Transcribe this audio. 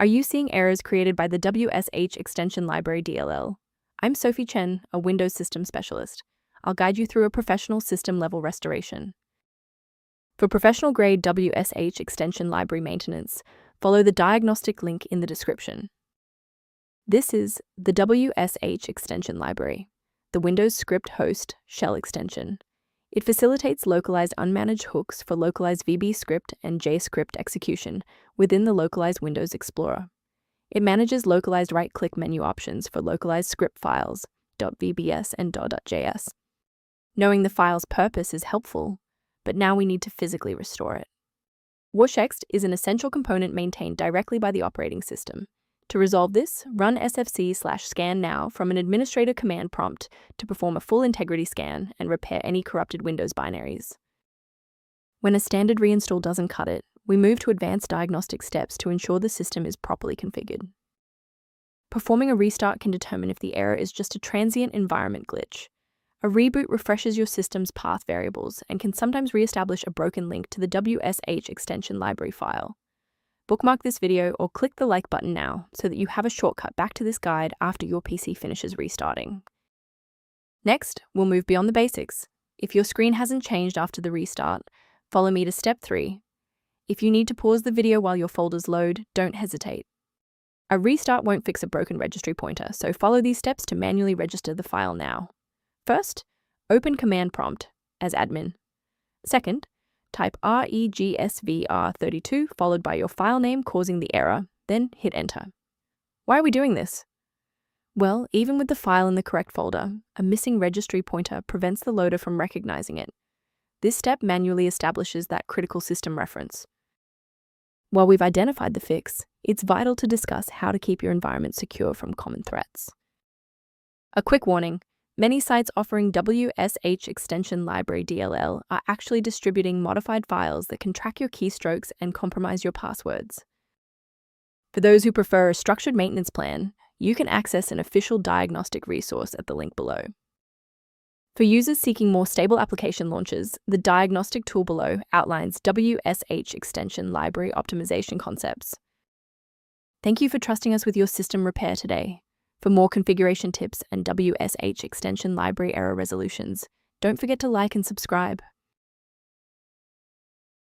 Are you seeing errors created by the Wshext extension library DLL? I'm Sophie Chen, a Windows system specialist. I'll guide you through a professional system-level restoration. For professional-grade Wshext extension library maintenance, follow the diagnostic link in the description. This is the Wshext extension library, the Windows script host shell extension. It facilitates localized unmanaged hooks for localized VBScript and JScript execution within the localized Windows Explorer. It manages localized right-click menu options for localized script files, .vbs and .js. Knowing the file's purpose is helpful, but now we need to physically restore it. Wshext is an essential component maintained directly by the operating system. To resolve this, run sfc/scan now from an administrator command prompt to perform a full integrity scan and repair any corrupted Windows binaries. When a standard reinstall doesn't cut it, we move to advanced diagnostic steps to ensure the system is properly configured. Performing a restart can determine if the error is just a transient environment glitch. A reboot refreshes your system's path variables and can sometimes reestablish a broken link to the Wshext extension library file. Bookmark this video or click the like button now so that you have a shortcut back to this guide after your PC finishes restarting. Next, we'll move beyond the basics. If your screen hasn't changed after the restart, follow me to step 3. If you need to pause the video while your folders load, don't hesitate. A restart won't fix a broken registry pointer, so follow these steps to manually register the file now. First, open command prompt as admin. Second, type regsvr32 followed by your file name causing the error, then hit enter. Why are we doing this? Well, even with the file in the correct folder, a missing registry pointer prevents the loader from recognizing it. This step manually establishes that critical system reference. While we've identified the fix, it's vital to discuss how to keep your environment secure from common threats. A quick warning. Many sites offering Wshext extension library DLL are actually distributing modified files that can track your keystrokes and compromise your passwords. For those who prefer a structured maintenance plan, you can access an official diagnostic resource at the link below. For users seeking more stable application launches, the diagnostic tool below outlines Wshext extension library optimization concepts. Thank you for trusting us with your system repair today. For more configuration tips and Wshext extension library error resolutions, don't forget to like and subscribe.